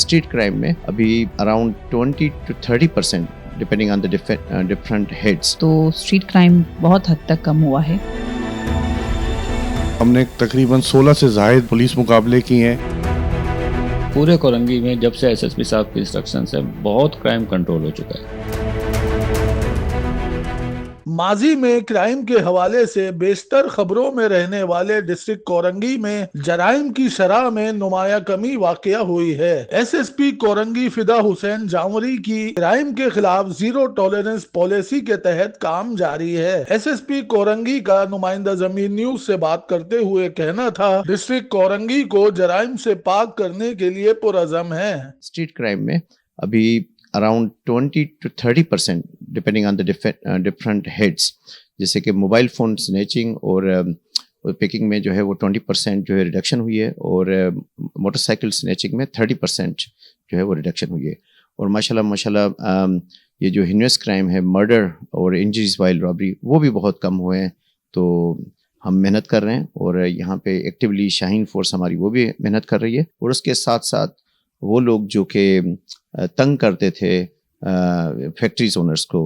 Street crime میں ابھی around 20-30% depending on the different heads. تو اسٹریٹ کرائم بہت حد تک کم ہوا ہے. ہم نے تقریباً 16 سے زائد پولیس مقابلے کیے ہیں. پورے کورنگی میں جب سے ایس ایس پی صاحب کی انسٹرکشن سے بہت کرائم کنٹرول ہو چکا ہے. ماضی میں کرائم کے حوالے سے بیشتر خبروں میں رہنے والے ڈسٹرکٹ کورنگی میں جرائم کی شرح میں نمایاں کمی واقع ہوئی ہے. ایس ایس پی کورنگی فدا حسین جانوری کی کرائم کے خلاف زیرو ٹالرنس پالیسی کے تحت کام جاری ہے. ایس ایس پی کورنگی کا نمائندہ زمین نیوز سے بات کرتے ہوئے کہنا تھا ڈسٹرکٹ کورنگی کو جرائم سے پاک کرنے کے لیے پرعزم ہے. اسٹریٹ کرائم میں ابھی around 20-30% depending on the different heads, جیسے کہ موبائل فون سنیچنگ اور پکنگ میں جو ہے وہ 20% جو ہے ریڈکشن ہوئی ہے، اور موٹر سائیکل سنیچنگ میں 30% جو ہے وہ ریڈکشن ہوئی ہے. اور ماشاءاللہ یہ جو ہینیوس کرائم ہے، مرڈر اور انجریز وائل رابری، وہ بھی بہت کم ہوئے ہیں. تو ہم محنت کر رہے ہیں، اور یہاں پہ ایکٹیولی شاہین فورس ہماری وہ بھی محنت کر رہی ہے. اور اس کے ساتھ ساتھ وہ لوگ جو کہ تنگ کرتے تھے فیکٹریز اونرز کو،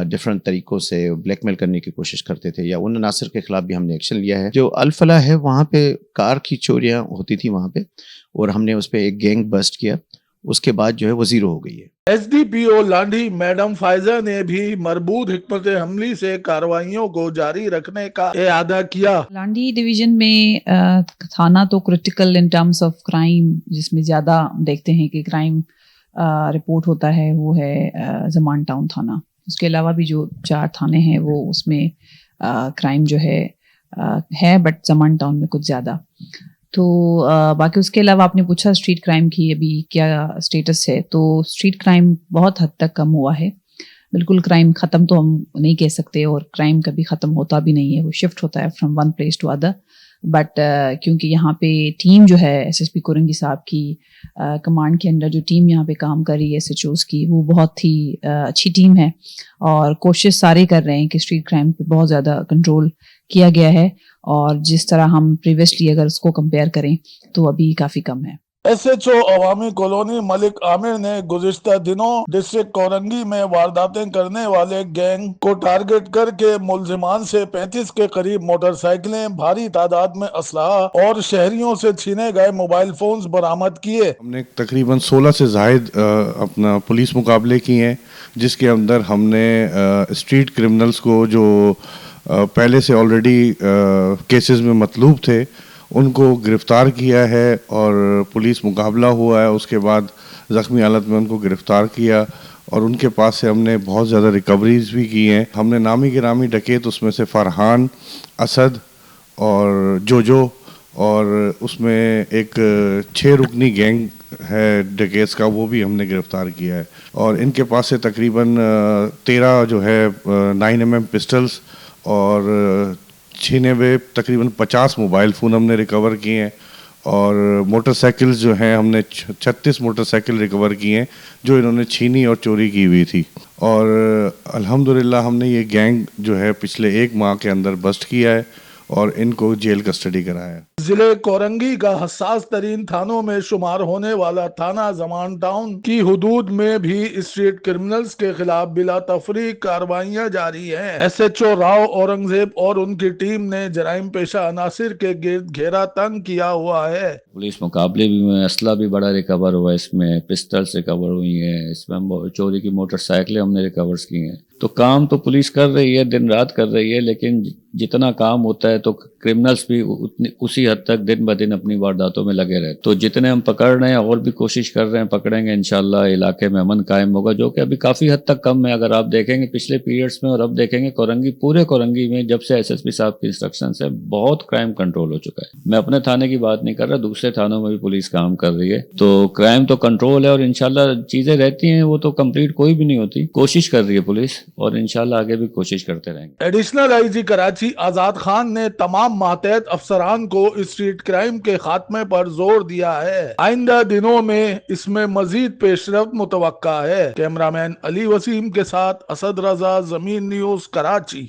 ڈفرنٹ طریقوں سے بلیک میل کرنے کی کوشش کرتے تھے، یا ان عناصر کے خلاف بھی ہم نے ایکشن لیا ہے. جو الفلاح ہے وہاں پہ کار کی چوریاں ہوتی تھی وہاں پہ، اور ہم نے اس پہ ایک گینگ بسٹ کیا. اس کے بعد جو ہے وہ زیرو ہو گئی ہے. ایس ڈی پی او لانڈھی میڈم فائزہ نے بھی مربوط حکمت عملی سے کارروائیوں کو جاری رکھنے کا اعادہ کیا. لانڈھی ڈویژن میں تھانہ تو critical in terms of crime, جس میں زیادہ دیکھتے ہیں کہ کرائم رپورٹ ہوتا ہے، وہ ہے زمان ٹاؤن تھانہ. اس کے علاوہ بھی جو 4 تھانے ہیں وہ اس میں کرائم جو ہے بٹ زمان ٹاؤن میں کچھ زیادہ. تو باقی اس کے علاوہ آپ نے پوچھا اسٹریٹ کرائم کی ابھی کیا اسٹیٹس ہے. تو اسٹریٹ کرائم بہت حد تک کم ہوا ہے. بالکل کرائم ختم تو ہم نہیں کہہ سکتے، اور کرائم کبھی ختم ہوتا بھی نہیں ہے، وہ شفٹ ہوتا ہے from one place to other. But کیونکہ یہاں پہ ٹیم جو ہے ایس ایس پی کورنگی صاحب کی کمانڈ کے انڈر جو ٹیم یہاں پہ کام کر رہی ہے ایس ایچ اوز کی، وہ بہت ہی اچھی ٹیم ہے، اور کوشش سارے کر رہے ہیں کہ اسٹریٹ کرائم پہ بہت زیادہ کنٹرول کیا گیا ہے. اور جس طرح ہم پریویسلی اگر اس کو کمپیئر کریں تو ابھی کافی کم ہے. ایس ایچ او عوامی کالونی ملک عامر نے گزشتہ دنوں ڈسٹرکٹ کورنگی میں وارداتیں کرنے والے گینگ کو ٹارگٹ کر کے ملزمان سے 35 کے قریب موٹر سائیکلیں، بھاری تعداد میں اسلحہ اور شہریوں سے چھینے گئے موبائل فونز برآمد کیے. ہم نے تقریباً 16 سے زائد اپنا پولیس مقابلے کیے ہیں، جس کے اندر ہم نے اسٹریٹ کرمنلز کو جو پہلے سے آلریڈی کیسز میں مطلوب تھے ان کو گرفتار کیا ہے، اور پولیس مقابلہ ہوا ہے. اس کے بعد زخمی حالت میں ان کو گرفتار کیا، اور ان کے پاس سے ہم نے بہت زیادہ ریکوریز بھی کی ہیں. ہم نے نامی گرامی ڈکیت، اس میں سے فرحان، اسد اور جوجو، اور اس میں ایک 6 رکنی گینگ ہے ڈکیتس کا، وہ بھی ہم نے گرفتار کیا ہے. اور ان کے پاس سے تقریباً 13 جو ہے 9mm پسٹلز اور چھینے ہوئے تقریباً 50 موبائل فون ہم نے ریکور کیے ہیں. اور موٹر سائیکلز جو ہیں ہم نے 36 موٹر سائیکل ریکور کی ہیں جو انہوں نے چھینی اور چوری کی ہوئی تھی. اور الحمدللہ ہم نے یہ گینگ جو ہے پچھلے 1 ماہ کے اندر بسٹ کیا ہے، اور ان کو جیل کسٹڈی کرایا. ضلع کورنگی کا حساس ترین تھانوں میں شمار ہونے والا تھانہ زمان ٹاؤن کی حدود میں بھی اسٹریٹ کرمنلز کے خلاف بلا تفریق کارروائیاں جاری ہیں. S H O Rao Aurangzeb اور ان کی ٹیم نے جرائم پیشہ عناصر کے گرد گھیرا تنگ کیا ہوا ہے. پولیس مقابلے بھی میں اسلحہ بھی بڑا ریکور ہوا، اس میں پسٹلز ریکور ہوئی ہیں، اس میں چوری کی موٹر سائیکلیں ہم نے ریکورز کی ہیں. تو کام تو پولیس کر رہی ہے، دن رات کر رہی ہے، لیکن جتنا کام ہوتا ہے تو کرمنلز بھی اسی حد تک دن بدن اپنی وارداتوں میں لگے رہے. تو جتنے ہم پکڑ رہے ہیں اور بھی کوشش کر رہے ہیں، پکڑیں گے انشاءاللہ. علاقے میں امن قائم ہوگا، جو کہ ابھی کافی حد تک کم ہے. اگر آپ دیکھیں گے پچھلے پیریڈز میں اور اب دیکھیں گے کورنگی، پورے کورنگی میں جب سے ایس ایس پی صاحب کی انسٹرکشن سے بہت کرائم کنٹرول ہو چکا ہے. میں اپنے تھانے کی بات نہیں کر رہا، دوسرے تھانوں میں بھی پولیس کام کر رہی ہے. تو کرائم تو کنٹرول ہے، اور انشاءاللہ چیزیں رہتی ہیں وہ تو کمپلیٹ کوئی بھی نہیں ہوتی. کوشش کر رہی ہے پولیس، اور انشاءاللہ آگے بھی کوشش کرتے رہیں گے. ایڈیشنل آئی جی کراچی آزاد خان نے تمام ماتحت افسران کو اسٹریٹ کرائم کے خاتمے پر زور دیا ہے. آئندہ دنوں میں اس میں مزید پیش رفت متوقع ہے. کیمرہ مین علی وسیم کے ساتھ اسد رضا، زمین نیوز، کراچی.